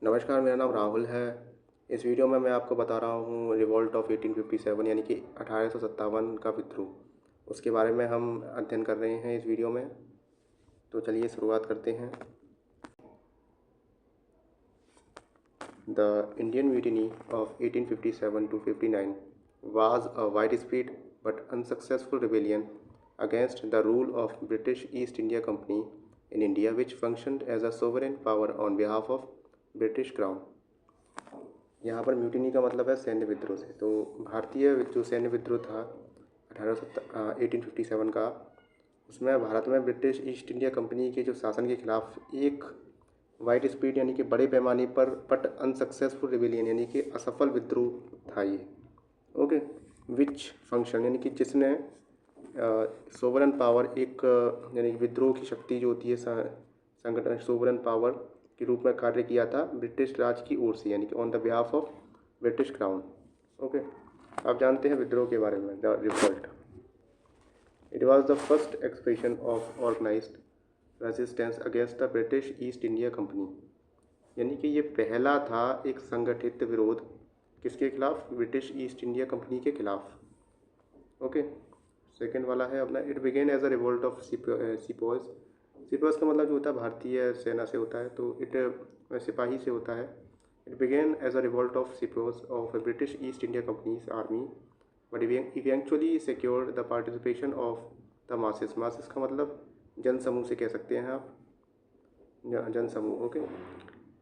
नमस्कार, मेरा नाम राहुल है। इस वीडियो में मैं आपको बता रहा हूँ रिवॉल्ट ऑफ 1857 यानी कि 1857 का विद्रोह, उसके बारे में हम अध्ययन कर रहे हैं इस वीडियो में। तो चलिए शुरुआत करते हैं। The Indian mutiny of 1857 to 59 was a widespread but unsuccessful rebellion against the rule of British East India Company in India, which functioned as a sovereign power on behalf of British Crown। यहाँ पर mutiny का मतलब है सैन्य विद्रोह से। तो भारतीय जो सैन्य विद्रोह था 1857 का, उसमें भारत में ब्रिटिश ईस्ट इंडिया कंपनी के जो शासन के खिलाफ एक वाइड स्पीड यानी कि बड़े पैमाने पर बट अनसक्सेसफुल रिवेलियन यानी कि असफल विद्रोह था ये। ओके, विच फंक्शन यानी कि जिसने सोवरन पावर एक यानी कि विद्रोह की शक्ति जो होती है संगठन सोवरन पावर के रूप में कार्य किया था ब्रिटिश राज की ओर से, यानी कि on the behalf of British crown. Okay, आप जानते हैं विद्रोह के बारे में। The revolt, it was the first expression of organised resistance against the British East India Company, यानी कि ये पहला था एक संगठित विरोध किसके खिलाफ? ब्रिटिश ईस्ट इंडिया कंपनी के खिलाफ। ओके, सेकेंड वाला है अपना, it began as a revolt of sepoys. Sepoys का मतलब जो होता है भारतीय सेना से होता है, तो इट सिपाही से होता है। It began as a revolt of sepoys of British East India company's army but eventually secured the participation of the masses. Masses का मतलब जन समूह से कह सकते हैं आप, जन समूह। ओके,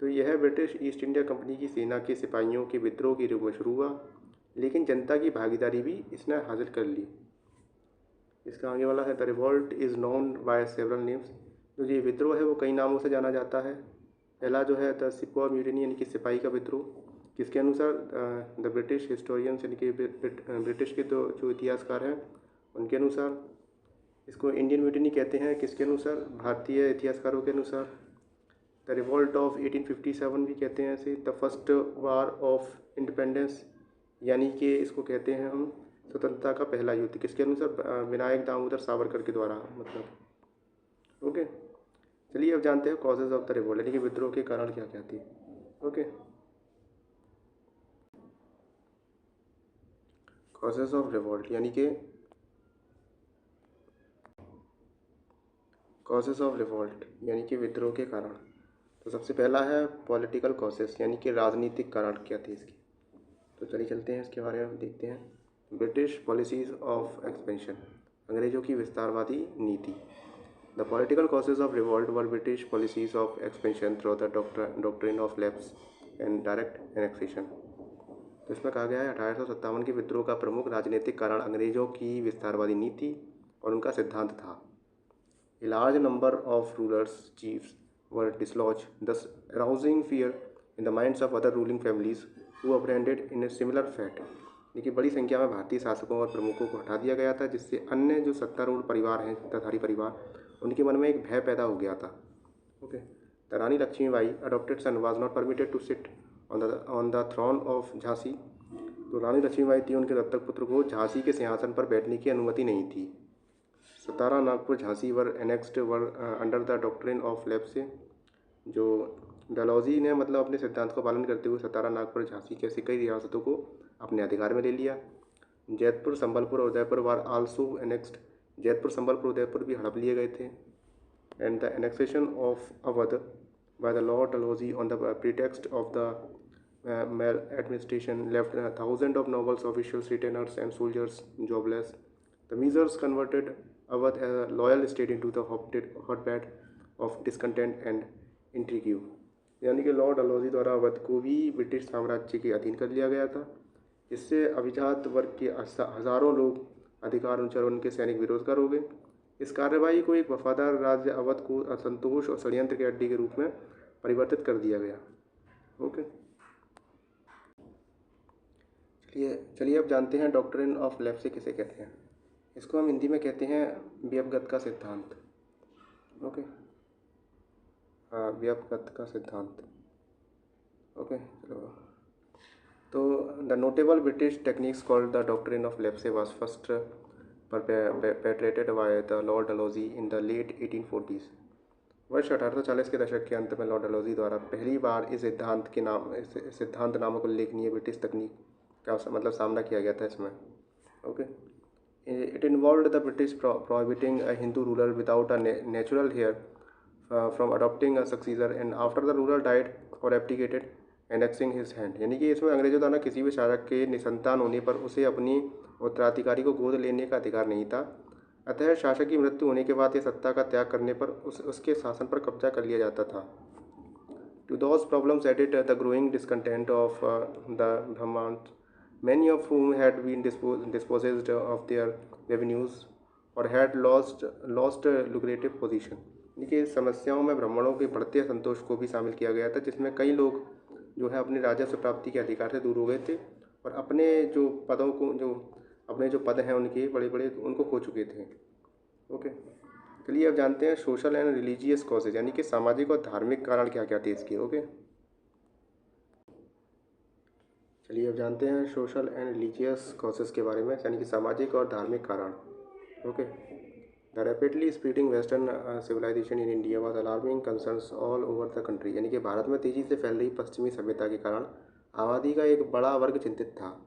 तो यह ब्रिटिश ईस्ट इंडिया कंपनी की सेना के सिपाहियों के विद्रोह की रूप में शुरू हुआ, लेकिन जनता की भागीदारी भी इसने हासिल कर ली। इसका आगे वाला है, the revolt is known by several names. जो ये विद्रोह है वो कई नामों से जाना जाता है। पहला जो है द सिपवा म्यूटिनी यानी कि सिपाही का विद्रोह, किसके अनुसार? द ब्रिटिश हिस्टोरियंस यानी कि ब्रिटिश के जो इतिहासकार हैं उनके अनुसार। इसको इंडियन म्यूटिनी कहते हैं, किसके अनुसार? भारतीय इतिहासकारों के अनुसार। द रिवॉल्ट ऑफ 1857 भी कहते हैं इसे, the first war of independence, यानी कि इसको कहते हैं हम स्वतंत्रता का पहला युद्ध, किसके अनुसार? विनायक दामोदर सावरकर के द्वारा, मतलब। ओके, चलिए अब जानते हैं कॉजेज ऑफ द रिवोल्ट यानी कि विद्रोह के कारण क्या क्या थे। ओके, कॉजेज ऑफ रिवोल्ट यानी कि कॉजेज ऑफ रिवोल्ट यानी कि विद्रोह के कारण। तो सबसे पहला है पॉलिटिकल कॉजेज यानी कि राजनीतिक कारण क्या थे इसके। तो चलिए चलते हैं इसके बारे में देखते हैं। ब्रिटिश पॉलिसीज ऑफ एक्सपेंशन, अंग्रेजों की विस्तारवादी नीति। The political causes of revolt were British policies of expansion through the doctrine of lapse and direct annexation. तो इसमें कहा गया है 1857 के विद्रोह का प्रमुख राजनीतिक कारण अंग्रेजों की विस्तारवादी नीति और उनका सिद्धांत था। A large number of rulers chiefs were dislodged, thus arousing fear in the minds of other ruling families who apprehended in a similar fate। देखिए, बड़ी संख्या में भारतीय शासकों और प्रमुखों को हटा दिया गया था, जिससे अन्य जो सत्तारूढ़ परिवार हैं, सत्ताधारी परिवार, उनके मन में एक भय पैदा हो गया था। Okay, the Rani Lakshmibai adopted son was not permitted to sit on the throne of Jhansi. तो रानी लक्ष्मीबाई थी, उनके दत्तक पुत्र को झांसी के सिंहासन पर बैठने की अनुमति नहीं थी। Satara, Nagpur, Jhansi were annexed were under the doctrine of lapse. जो डलहौजी ने मतलब अपने सिद्धांत को पालन करते हुए सतारा, नागपुर, झांसी जैसी कई रियासतों को अपने अधिकार में ले लिया। जैतपुर, संबलपुर और Udaipur were also annexed. Jaitpur, Sambalpur, Udaipur भी हड़प लिए गए थे। And the annexation of Awadh by the Lord Dalhousie on the pretext of the maladministration left thousand of nobles, officials, retainers and soldiers jobless. The measures converted Awadh as a loyal state into the hotbed of discontent and intrigue। यानी कि Lord Dalhousie द्वारा अवध को भी British साम्राज्य के अधीन कर लिया गया था। इससे अभिजात वर्ग के हजारों लोग अधिकार अनुसार उनके सैनिक बेरोजगार हो गए। इस कार्रवाई को एक वफादार राज्य अवध को असंतोष और षड्यंत्र के अड्डे के रूप में परिवर्तित कर दिया गया। ओके, चलिए अब जानते हैं डॉक्ट्रिन ऑफ लेप्से किसे कहते हैं। इसको हम हिंदी में कहते हैं व्यवगत का सिद्धांत। ओके, हाँ, व्यवगत का सिद्धांत। ओके, चलो। तो the notable British techniques called the doctrine of lapse was first perpetrated by the Lord Dalhousie in the late 1840s। वर्ष 1840 के दशक के अंत में लॉर्ड डलहौजी द्वारा पहली बार इस सिद्धांत नामक उल्लेखनीय ब्रिटिश तकनीक का मतलब सामना किया गया था इसमें। Okay, it involved the British prohibiting a Hindu ruler without a natural heir from adopting a successor, and after the ruler died or abdicated, annexing his hand। यानी कि इसमें अंग्रेजों द्वारा किसी भी शासक के निसंतान होने पर उसे अपनी उत्तराधिकारी को गोद लेने का अधिकार नहीं था। अतः शासक की मृत्यु होने के बाद यह सत्ता का त्याग करने पर उसके शासन पर कब्जा कर लिया जाता था। To those problems added the growing discontent of the Brahmans, many of whom had been dispossessed of their revenues or had lost lucrative position। देखिए, समस्याओं में ब्राह्मणों के बढ़ते असंतोष को भी शामिल किया गया था, जिसमें कई लोग जो है अपने राजस्व प्राप्ति के अधिकार से दूर हो गए थे और अपने जो पद हैं उनके बड़े बड़े उनको खो चुके थे। ओके, चलिए अब जानते हैं सोशल एंड रिलीजियस कॉजेज, यानी कि सामाजिक और धार्मिक कारण क्या क्या थे इसके। ओके, चलिए अब जानते हैं सोशल एंड रिलीजियस कॉजेज के बारे में, यानी कि सामाजिक और धार्मिक कारण। Okay, the rapidly spreading western civilisation in India was alarming concerns all over the country. यानी कि भारत में तेज़ी से फैल रही पश्चिमी सभ्यता के कारण आबादी का एक बड़ा वर्ग चिंतित था।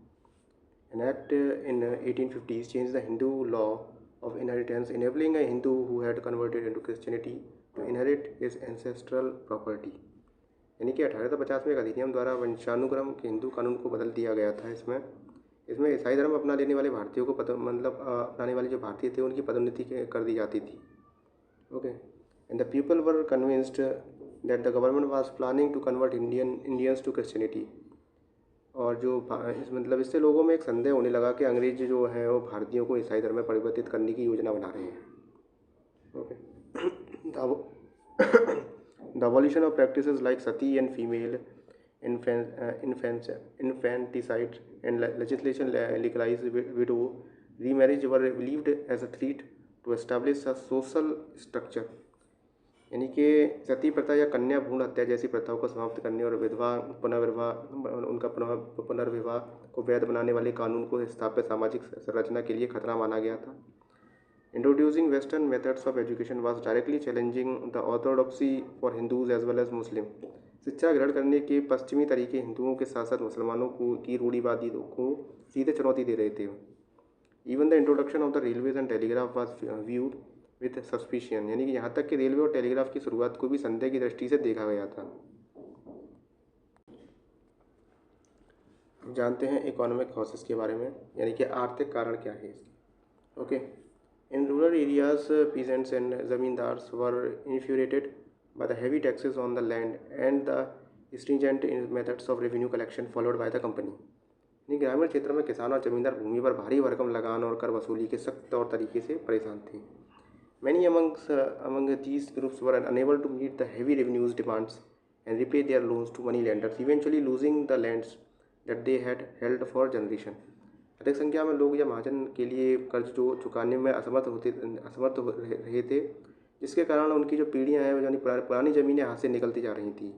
An act in 1850s changed the Hindu law of inheritance, enabling a Hindu who had converted into Christianity to inherit his ancestral property। यानी कि 1850 में एक अधिनियम द्वारा वंशानुक्रम के हिंदू कानून को बदल दिया गया था। इसमें ईसाई धर्म अपना लेने वाले भारतीयों को अपनाने वाले जो भारतीय थे उनकी पदोन्नति कर दी जाती थी। Okay, and the people were convinced that the government was planning to convert Indians to Christianity. और जो इससे लोगों में एक संदेह होने लगा कि अंग्रेज जो हैं वो भारतीयों को ईसाई धर्म में परिवर्तित करने की योजना बना रहे हैं। Okay, the abolition of practices like sati and female infanticide and legislation legalized widow remarriage were believed as a threat to establish a social structure। यानी कि सती प्रथा या कन्या भ्रूण हत्या जैसी प्रथाओं को समाप्त करने और पुनर्विवाह को वैध बनाने वाले कानून को स्थापित सामाजिक संरचना के लिए खतरा माना गया था। Introducing western methods of education was directly challenging the orthodoxy for Hindus as well as Muslim. शिक्षा ग्रहण करने के पश्चिमी तरीके हिंदुओं के साथ साथ मुसलमानों की रूढ़िवादी को सीधे चुनौती दे रहे थे। Even the introduction of the railways and telegraph was viewed with suspicion. यानी कि यहाँ तक कि रेलवे और टेलीग्राफ की शुरुआत को भी संदेह की दृष्टि से देखा गया था। जानते हैं इकोनॉमिक कॉजेस के बारे में, यानी कि आर्थिक कारण क्या है इसके। Okay, in rural areas peasants and zamindars were infuriated by the heavy taxes on the land and the stringent methods of revenue collection followed by the company. ग्रामीण क्षेत्रों में किसान और जमींदार भूमि पर भारी भरकम लगान और कर वसूली के सख्त तौर तरीके से परेशान थे। Many among these groups were unable to meet the heavy revenues demands and repay their loans to money lenders, eventually losing the lands that they had held for generation। अधिक संख्या में लोग या महाजन के लिए कर्ज जो चुकाने में असमर्थ हो रहे थे, जिसके कारण उनकी जो पीढ़ियाँ हैं यानी पुरानी ज़मीनें हाथ से निकलती जा रही थी।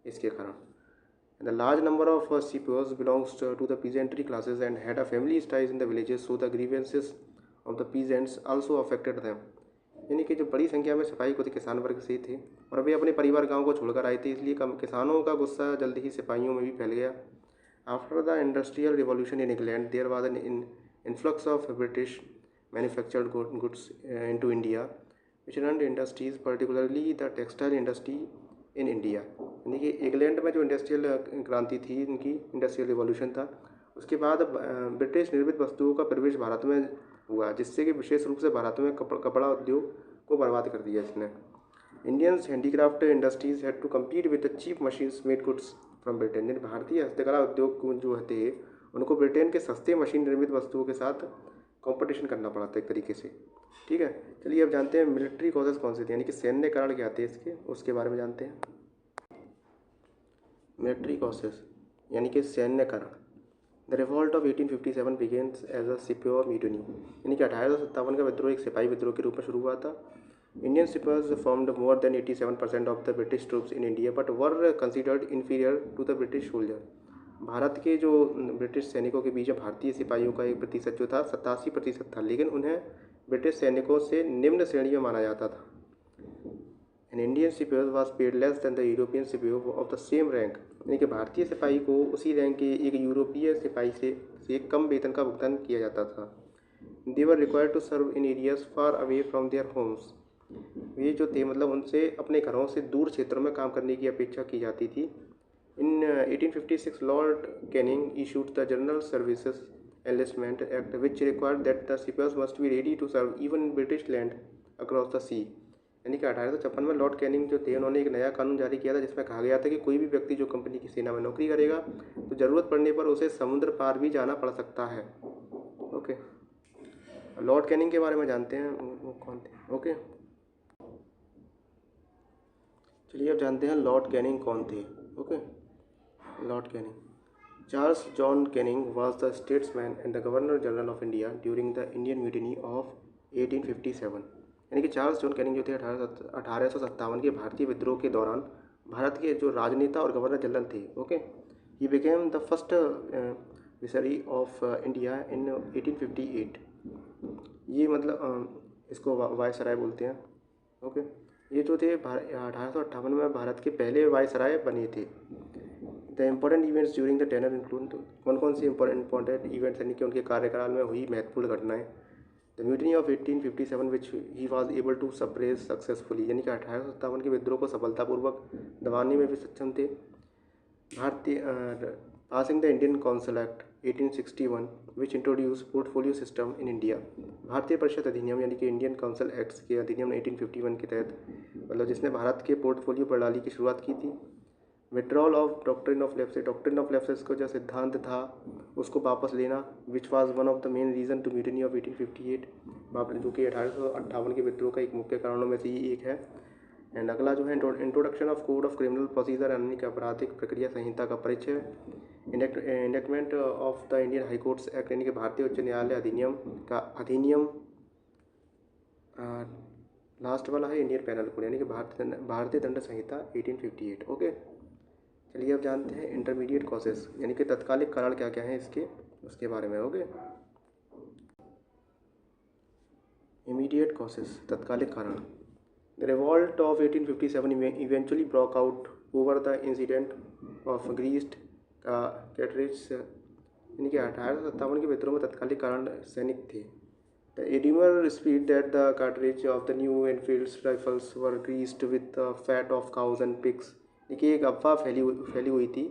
इसके कारण the large number of CPOs belongs to the peasantry classes and had a family ties in the villages, so the grievances of the peasants also affected them। यानी कि जो बड़ी संख्या में सिपाही खुद किसान वर्ग से थे और वे अपने परिवार गांव को छोड़कर आए थे, इसलिए किसानों का गुस्सा जल्द ही सिपाहियों में भी फैल गया। After the industrial revolution in England there was an influx of British manufactured goods into India which ruin industries particularly the textile industry in India. यानी कि इंग्लैंड में जो इंडस्ट्रियल क्रांति थी, इनकी इंडस्ट्रियल रिवॉल्यूशन था, उसके बाद ब्रिटिश निर्मित वस्तुओं का प्रवेश भारत में हुआ, जिससे कि विशेष रूप से भारत में कपड़ा उद्योग को बर्बाद कर दिया इसने। Indians handicraft industries had to compete with the cheap machines made goods from Britain. भारतीय हस्तकला उद्योग जो थे उनको ब्रिटेन के सस्ते मशीन निर्मित वस्तुओं के साथ कंपटीशन करना पड़ा था एक तरीके से। ठीक है, चलिए अब जानते हैं मिलिट्री कॉजेज कौन से थे, यानी कि सैन्य कारण क्या थे इसके, उसके बारे में जानते हैं। मिलिट्री कॉजेज यानी कि सैन्य कारण। The revolt of 1857 begins as a sipahi mutiny. यानी कि 1857 का विद्रोह एक सिपाही विद्रोह के रूप में शुरू हुआ था। Indian sipahis formed more than 87% of the British troops in India but were considered inferior to the British soldier. भारत के जो ब्रिटिश सैनिकों के बीच भारतीय सिपाहियों का एक प्रतिशत जो था 87% था, लेकिन उन्हें ब्रिटिश सैनिकों से निम्न श्रेणी में माना जाता था। एन इंडियन सिपाही was paid less than the European सिपाही ऑफ द सेम रैंक, यानी कि भारतीय सिपाही को उसी रैंक के एक यूरोपीय सिपाही से कम वेतन का भुगतान किया जाता था। They were required to serve in areas far away from their homes, ये जो थे मतलब उनसे अपने घरों से दूर क्षेत्रों में काम करने की अपेक्षा की जाती थी। In 1856 Lord Canning issued the General Services Enlistment Act which required that the sipahis must be ready to serve even in British land across the sea, यानी कि 1856 में लॉर्ड कैनिंग जो थे उन्होंने एक नया कानून जारी किया था जिसमें कहा गया था कि कोई भी व्यक्ति जो कंपनी की सेना में नौकरी करेगा तो ज़रूरत पड़ने पर उसे समुद्र पार भी जाना पड़ सकता है। ओके, लॉर्ड कैनिंग के बारे में जानते हैं वो कौन थे। ओके, चलिए अब जानते हैं लॉर्ड कैनिंग कौन थे। Okay, Lord Canning, Charles John Canning was the statesman and the governor general of India during the Indian mutiny of 1857, यानी कि चार्ल्स जॉन कैनिंग जो थे 1857 के भारतीय विद्रोह के दौरान भारत के जो राजनेता और गवर्नर जनरल थे। Okay, he became the first विसरी ऑफ इंडिया इन 1858, ये मतलब इसको वायसराय बोलते हैं। ओके, ये जो थे 1858 में भारत के पहले वायसराय बने थे। The important events during the tenure include, कौन कौन सी इम्पोर्टेंट इवेंट्स यानी कि उनके कार्यकाल में हुई महत्वपूर्ण घटनाएं। The mutiny of 1857 which he was able to suppress successfully, यानी कि 1857 के विद्रोह को सफलतापूर्वक दबाने में भी सक्षम थे। भारतीय passing the Indian council act 1861 which introduce portfolio system in India, भारतीय परिषद अधिनियम यानी कि इंडियन काउंसिल एक्ट्स के अधिनियम 1851 के तहत, मतलब जिसने भारत के पोर्टफोलियो प्रणाली की शुरुआत की थी। Withdrawal of doctrine of lapses, doctrine of lapses को जो सिद्धांत था उसको वापस लेना, which was one of the main reason to mutiny of 1858, जो कि 1858 के विद्रोह का एक मुख्य कारणों में से ही एक है। एंड अगला जो है introduction of code of criminal procedure यानी कि आपराधिक प्रक्रिया संहिता का परिचय। Enactment of the Indian high courts act, यानी कि भारतीय उच्च न्यायालय अधिनियम का अधिनियम। लास्ट वाला है इंडियन पैनल कोड यानी कि भारतीय दंड संहिता 1858। ओके, चलिए अब जानते हैं इंटरमीडिएट कॉजेस यानी कि तत्कालिक कारण क्या क्या है इसके, उसके बारे में। ओके, इमीडिएट कॉजेस, तत्कालिक कारण। The revolt of 1857 eventually broke out over the incident of greased cartridges, यानी कि 1857 के विद्रोह में तत्कालिक कारण सैनिक थे। The rumor spread that the cartridge of the new Enfield rifles were greased with the fat of cows and pigs, देखिए एक अफवाह फैली हुई थी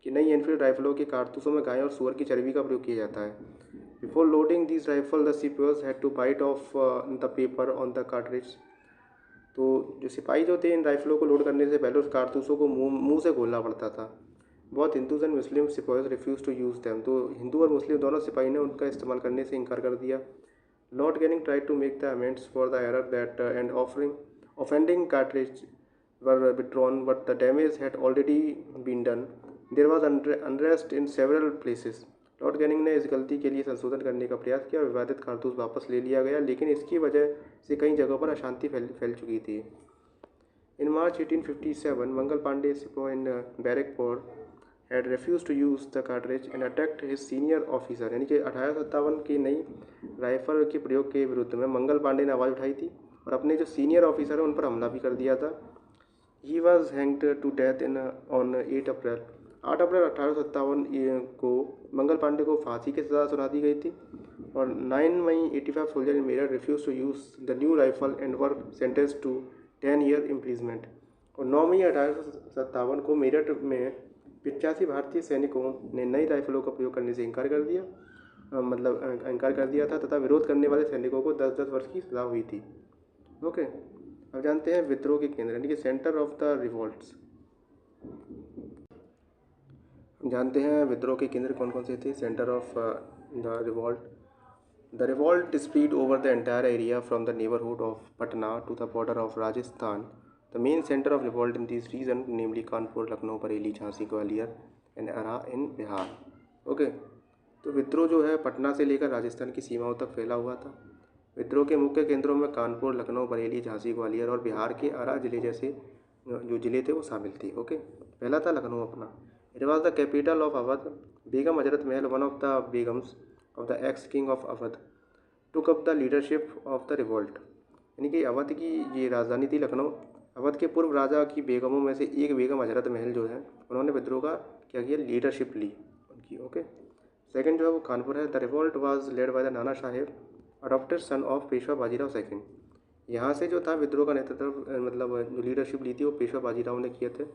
कि नई एनफील्ड राइफलों के कारतूसों में गायों और सूअर की चर्बी का प्रयोग किया जाता है। Before loading these rifles, the sepoys had to bite off the paper on the cartridge, तो जो सिपाही जो थे इन राइफलों को लोड करने से पहले उस कारतूसों को मुंह से खोलना पड़ता था। बहुत Hindus and Muslim sipahis refuse to use them, तो हिंदू और मुस्लिम दोनों सिपाही ने उनका इस्तेमाल करने से इनकार कर दिया। Lord Canning try to make the amends for the error that and offending cartridge were withdrawn but the damage had already been done. There was unrest in several places, Lord Canning ने इस गलती के लिए संशोधन करने का प्रयास किया, विवादित कारतूस वापस ले लिया गया, लेकिन इसकी वजह से कई जगहों पर अशांति फैल चुकी थी। इन मार्च 1857 Mangal Pandey sipahi in Barrackpore had refuse to use the cartridge and attacked his senior officer, यानी कि 1857 की नई राइफल के प्रयोग के विरुद्ध में मंगल पांडे ने आवाज़ उठाई थी और अपने जो सीनियर ऑफिसर हैं उन पर हमला भी कर दिया था। He was hanged to death on 8 April 1857 को मंगल पांडे को फांसी की सज़ा सुना दी गई थी और 9 May 85 soldier in Meerut refuse to use the new rifle and were sentence to 10 year imprisonment. और 9 मई 1857 को मेरठ में 85 भारतीय सैनिकों ने नई राइफलों का प्रयोग करने से इनकार कर दिया था तथा विरोध करने वाले सैनिकों को 10-10 वर्ष की सज़ा हुई थी। ओके, अब जानते हैं विद्रोह के केंद्र यानी कि सेंटर ऑफ द रिवोल्ट्स। जानते हैं विद्रोह के केंद्र कौन कौन से थे। Centre of the revolt, the revolt spread over the entire area from the neighbourhood of Patna to the border of Rajasthan. The main centre of revolt in this region namely Kanpur, Lucknow, Bareilly, Jhansi, Gwalior and Arrah in Bihar. Okay, तो विद्रोह जो है पटना से लेकर राजस्थान की सीमाओं तक फैला हुआ था। विद्रोह के मुख्य केंद्रों में कानपुर, लखनऊ, बरेली, झांसी, ग्वालियर और बिहार के आरा जिले जैसे जो जिले थे वो शामिल थे। ओके, पहला था लखनऊ अपना। It was the capital of Awadh. Begum Hazrat Mahal, one of the Begums of the ex-king of Awadh, took up the leadership of the revolt. यानी कि अवध की ये राजधानी थी लखनऊ अवध के पूर्व राजा की बेगमों में से एक बेगम हजरत महल जो है, उन्होंने विद्रोह का क्या किया, लीडरशिप ली उनकी। ओके। सेकंड जो है वो कानपुर है। The revolt was led by the Nana Sahib, adopted son of Peshwa Bajirao second. यहाँ से जो था विद्रोह का नेतृत्व मतलब जो लीडरशिप ली थी वो पेशवा बाजीराव ने किए थे,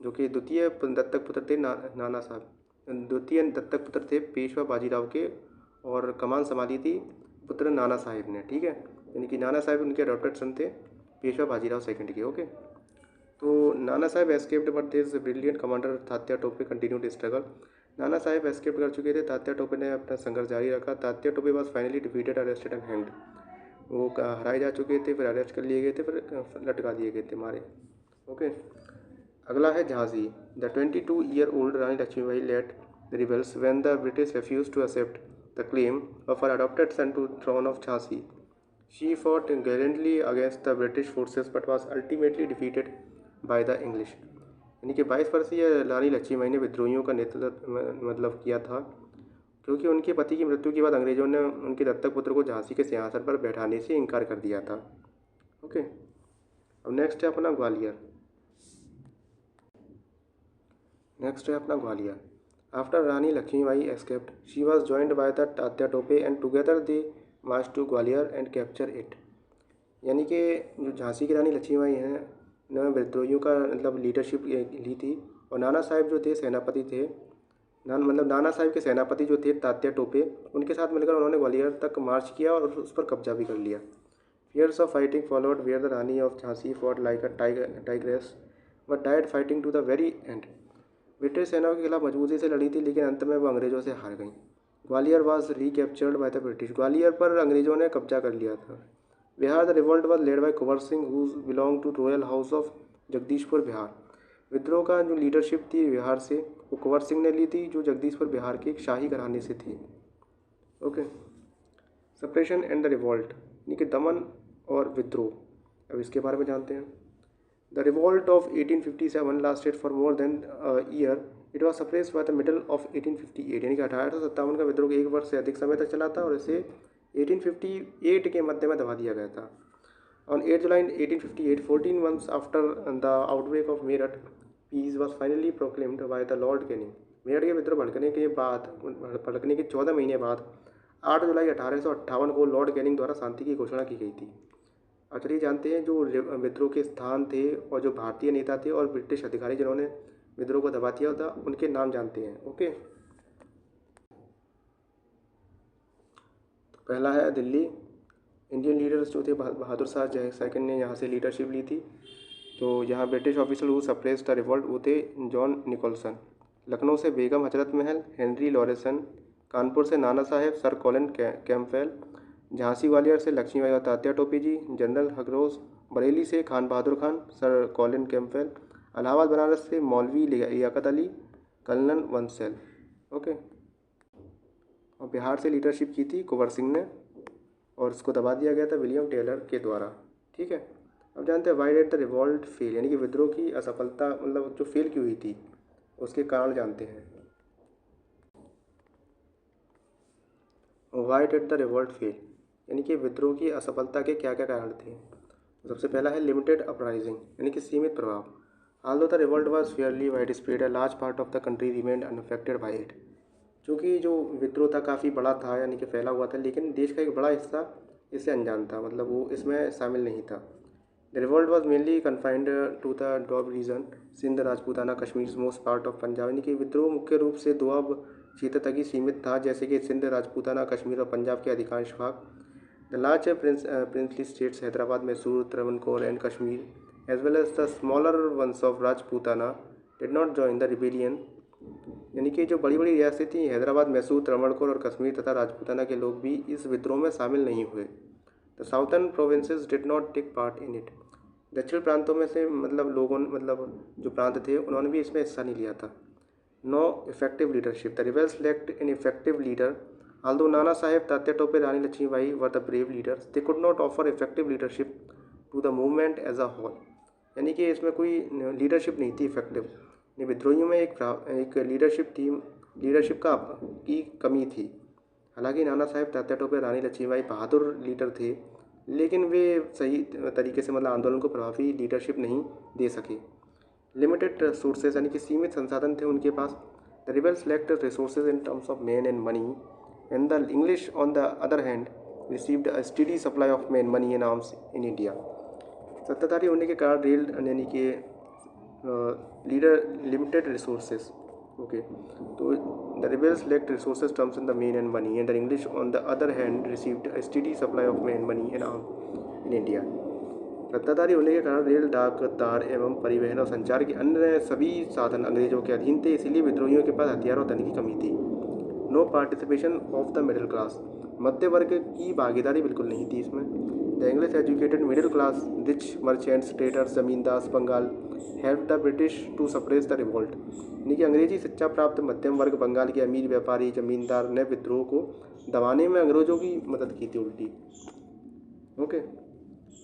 जो कि द्वितीय दत्तक पुत्र थे नाना साहब, द्वितीय दत्तक पुत्र थे पेशवा बाजीराव के, और कमान संभाली थी पुत्र नाना साहिब ने। ठीक है, यानी कि नाना साहिब उनके अडॉप्टेड सन थे पेशवा बाजीराव सेकंड के। ओके। तो Nana Sahib escaped but this brilliant commander Tatya Tope continued struggle. Nana Sahib escape कर चुके थे, तात्या टोपे ने अपना संघर्ष जारी रखा। Tatya Tope was finally defeated, arrested and hanged. वो हराए जा चुके थे, फिर अरेस्ट कर लिए गए थे, फिर लटका दिए गए थे, मारे। ओके। अगला है Jhansi. The 22-year-old Rani Lakshmibai led the rebels when the British refuse to accept the claim of her adopted son to throne of Jhansi. She fought gallantly against the British forces but was ultimately defeated by the English. यानी कि 22 वर्षीय रानी लक्ष्मीबाई ने विद्रोहियों का नेतृत्व मतलब किया था, क्योंकि उनके पति की मृत्यु के बाद अंग्रेजों ने उनके दत्तक पुत्र को झांसी के सिंहासन पर बैठाने से इनकार कर दिया था। ओके। अब नेक्स्ट है अपना Gwalior. After Rani Lakshmibai escaped she was joined by the Tatya Tope and together they march to Gwalior and capture it. यानी कि जो झांसी की रानी लक्ष्मीबाई हैं, उन्होंने विद्रोहियों का मतलब लीडरशिप ली थी, और नाना साहिब जो थे सेनापति थे, नाना साहिब के सेनापति जो थे तात्या टोपे, उनके साथ मिलकर उन्होंने ग्वालियर तक मार्च किया और उस पर कब्जा भी कर लिया। Fierce of fighting followed where the Rani of Jhansi fought like a tigress but died fighting to the very end. British सेना के खिलाफ मजबूती से लड़ी थी, लेकिन अंत में वो अंग्रेजों से हार गई। Gwalior was recaptured by the British. Gwalior पर अंग्रेजों ने कब्जा कर लिया था। Bihar the revolt was led by Kunwar Singh who belong to royal house of Jagdishpur Bihar. विद्रोह का जो लीडरशिप थी बिहार से, वो कुंवर सिंह ने ली थी, जो जगदीशपुर बिहार के एक शाही घराने से थी। Okay. Suppression and the revolt, यानी कि दमन और विद्रोह, अब इसके बारे में जानते हैं। The revolt of 1857 lasted for more than year. It was suppressed by the middle of 1858। यानी कि 1857 का विद्रोह 1 वर्ष से अधिक समय तक चला था, और इसे 1858 के मध्य में दबा दिया गया था। On 8 July 1858, 14 months after the outbreak of Meerut, peace was finally proclaimed by the Lord Canning. Meerut के विद्रोह भड़कने के 14 महीने बाद 8 जुलाई 1858 को लॉर्ड कैनिंग द्वारा शांति की घोषणा की गई थी। अब चलिए जानते हैं जो विद्रोह के स्थान थे और जो भारतीय नेता थे और ब्रिटिश अधिकारी जिन्होंने विद्रोह को दबा दिया था, उनके नाम जानते हैं। ओके। पहला है दिल्ली। इंडियन लीडर्स जो थे बहादुर शाह सेकंड ने यहाँ से लीडरशिप ली थी। तो यहाँ British officer who suppress the revolt वो थे जॉन निकोलसन। लखनऊ से बेगम हजरत महल, हेनरी लॉरेंसन। कानपुर से Nana Sahib, Sir Colin Campbell. Jhansi Gwalior से लक्ष्मीबाई और तात्या टोपी जी, जनरल हकरोज। बरेली से Khan Bahadur Khan, Sir Colin Campbell. Allahabad Banaras से मौलवी लियाकत अली, कर्नल वंसल। ओके। और बिहार से लीडरशिप की थी कुंवर सिंह ने, और इसको दबा दिया गया था विलियम टेलर के द्वारा। ठीक है। अब जानते हैं why did the revolt fail, यानी कि विद्रोह की असफलता मतलब जो फेल की हुई थी उसके कारण जानते हैं। Why did the revolt fail, यानी कि विद्रोह की असफलता के क्या क्या कारण थे। सबसे पहला है लिमिटेड अपराइजिंग, यानी कि सीमित प्रभाव। Although the revolt was Fairlie wide spread, a large part of the country remained unaffected bye it. क्योंकि जो विद्रोह था काफ़ी बड़ा था, यानी कि फैला हुआ था, लेकिन देश का एक बड़ा हिस्सा इससे अनजान था, मतलब वो इसमें शामिल नहीं था। The revolt was mainly confined to the Doab region, Sindh, Rajputana, Kashmir, most part of Punjab. यानी कि विद्रोह मुख्य रूप से दोअब क्षेत्र तक ही सीमित था, जैसे कि सिंध, राजपूताना, कश्मीर और पंजाब के अधिकांश भाग। The large princely states Hyderabad, Mysore, Travancore and Kashmir as well as the smaller ones of Rajputana did not join the rebellion. यानी कि जो बड़ी बड़ी रियासतें थी हैदराबाद, मैसूर, त्रावणकोर और कश्मीर तथा राजपूताना के लोग भी इस विद्रोह में शामिल नहीं हुए। The southern provinces did not take part in it. दक्षिण प्रांतों में से जो प्रांत थे उन्होंने भी इसमें हिस्सा नहीं लिया था। No effective leadership, the rebels lacked an effective leader. Although Nana Sahib, Tatya Tope, Rani Lakshmibai were the brave leaders, they could not offer effective leadership to the movement as a whole. यानी कि इसमें कोई लीडरशिप नहीं थी इफेक्टिव। विद्रोहियों में एक लीडरशिप की कमी थी। हालांकि नाना साहेब, तात्या टोपे, रानी लक्ष्मीबाई बहादुर लीडर थे, लेकिन वे सही तरीके से मतलब आंदोलन को प्रभावी लीडरशिप नहीं दे सके। लिमिटेड सोर्सेज यानी कि सीमित संसाधन थे उनके पास। The rebels lacked resources in terms of man and money, and the English on the other hand received a steady supply of man, money and arms in India. सत्ताधारी होने के कारण रेल यानी कि लीडर लिमिटेड रिसोर्सेज, ओके, तो the rebels lacked resources terms in the man and money, and the English on the other hand received a steady supply of man, money and arm in India. सत्ताधारी होने के कारण rail, डाक, तार एवं परिवहन और संचार के अन्य सभी साधन अंग्रेजों के अधीन थे, इसीलिए विद्रोहियों के पास हथियार और धन की कमी थी। No participation of the middle class, मध्य वर्ग की भागीदारी बिल्कुल नहीं थी इसमें। The English educated middle class, rich merchants, traders, zamindar, Bengal help the British to suppress the revolt, यानी कि अंग्रेजी शिक्षा प्राप्त मध्यम वर्ग, बंगाल के अमीर व्यापारी, जमींदार ने विद्रोह को दबाने में अंग्रेजों की मदद की थी उल्टी। ओके,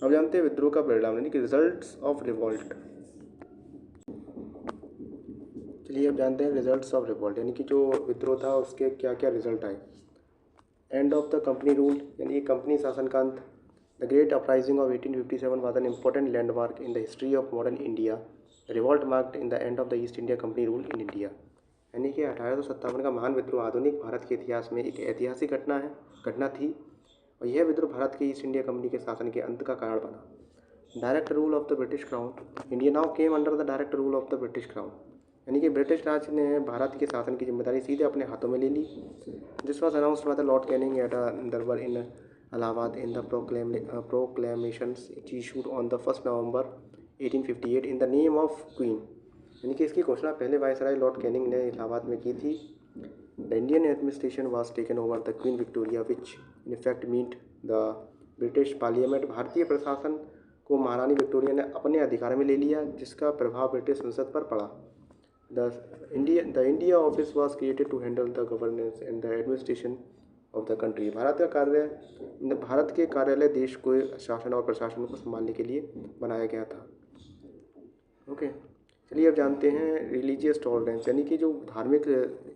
अब जानते हैं विद्रोह का परिणाम यानी कि रिजल्ट्स ऑफ रिवोल्ट। चलिए अब जानते हैं रिजल्ट्स ऑफ रिवोल्ट, यानी कि जो विद्रोह था उसके क्या क्या रिजल्ट आए। And of the company rule, यानी कि कंपनी शासन का अंत। The great uprising of 1857 was an important landmark in the history of modern India. Revolt marked in the end of the east India company rule in India, यानी कि 1857 का महान विद्रोह आधुनिक भारत के इतिहास में एक ऐतिहासिक घटना थी, और यह विद्रोह भारत के ईस्ट इंडिया कंपनी के शासन के अंत का कारण बना। Direct rule of the British crown, India now came under the direct rule of the British crown, यानी कि ब्रिटिश राज ने भारत के शासन की जिम्मेदारी सीधे अपने हाथों में ले ली। This was announced by the Lord Canning at durbar in Allahabad in the proclamations issued on the 1 November 1858 in the name of queen, यानी कि इसकी घोषणा पहले वायसराय लॉर्ड कैनिंग ने इलाहाबाद में की थी। The Indian administration was taken over the Queen Victoria which in effect meet the British parliament, भारतीय प्रशासन को महारानी विक्टोरिया ने अपने अधिकार में ले लिया, जिसका प्रभाव ब्रिटिश संसद पर पड़ा। The India office was created to handle the governance and the administration of the country, Bharat के कार्यालय देश को शासन और प्रशासन को संभालने के लिए बनाया गया था। ओके, चलिए अब जानते हैं रिलीजियस टॉलरेंस, यानी कि जो धार्मिक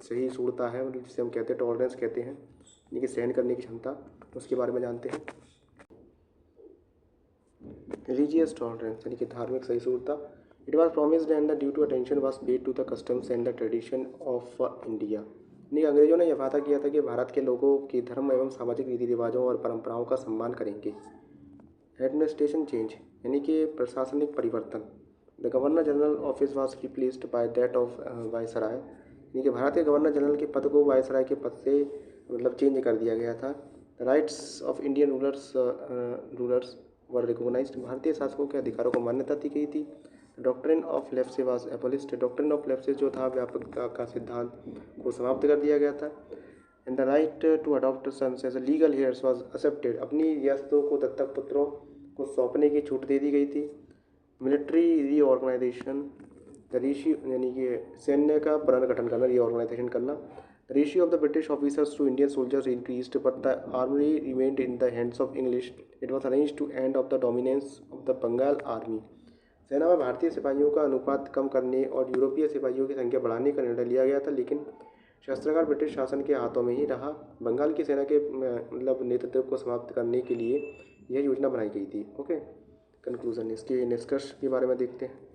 सहिष्णुता है, मतलब जिसे हम कहते हैं टॉलरेंस कहते हैं, यानी कि सहन करने की क्षमता, उसके बारे में जानते हैं। रिलीजियस टॉलरेंस यानी कि धार्मिक सहिष्णुता। It was promised and the due to attention was paid to the customs and the tradition of India, यानी अंग्रेजों ने यह वादा किया था कि भारत के लोगों के धर्म एवं सामाजिक रीति रिवाजों और परंपराओं का सम्मान करेंगे। एडमिनिस्ट्रेशन चेंज, यानी कि प्रशासनिक परिवर्तन। The governor general office was replaced by that of viceroy, यानी कि भारत के गवर्नर जनरल के पद को वायसराय के पद से मतलब चेंज कर दिया गया था। The rights of Indian rulers were recognised, भारतीय शासकों के अधिकारों को मान्यता दी गई थी। Doctrine of lapse was abolished, doctrine of lapse जो था व्यापकता का सिद्धांत को समाप्त कर दिया गया था। And the right to adopt sons as legal heirs was accepted, अपनी रियासतों को दत्तक पुत्रों को सौंपने की छूट दे दी गई थी। मिलिट्री रीऑर्गेनाइजेशन, ऋषि यानी कि सैन्य का पुनर्गठन करना, रीऑर्गेनाइजेशन करना। Ratio of the British officers to Indian soldiers increased but the army remained in the hands of English. It was arrange to end of the dominance of the Bengal army, सेना में भारतीय सिपाहियों का अनुपात कम करने और यूरोपीय सिपाहियों की संख्या बढ़ाने का निर्णय लिया गया था, लेकिन शस्त्रागार ब्रिटिश शासन के हाथों में ही रहा। बंगाल की सेना के मतलब नेतृत्व को समाप्त करने के लिए यह योजना बनाई गई थी। ओके, कंक्लूजन, इसके निष्कर्ष के बारे में देखते हैं।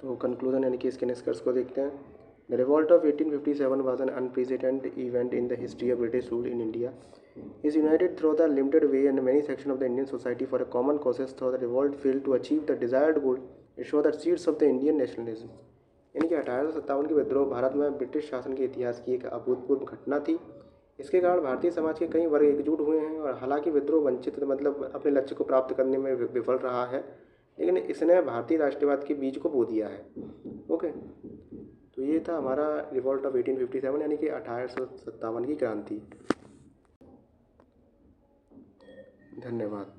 तो कंक्लूजन यानी कि इसके निष्कर्ष को देखते हैं। The revolt of 1857 was an unprecedented event in the history of British rule in India. Is united through the limited way and many sections of the Indian society for a common causes, through the revolt failed to achieve the desired goal. It shows the seeds of the Indian nationalism. यानी कि 1857 की विद्रोह भारत में British शासन के इतिहास की एक अभूतपूर्व घटना थी। इसके कारण भारतीय समाज के कई वर्ग एकजुट हुए हैं, और हालांकि विद्रोह वंचित मतलब अपने लक्ष्य को प्राप्त करने में विफल रहा है, लेकिन इसने भारतीय राष्ट्रवाद के बीज को बो दिया है। ओके, तो ये था हमारा रिवॉल्ट ऑफ 1857 यानी कि 1857 की क्रांति। धन्यवाद।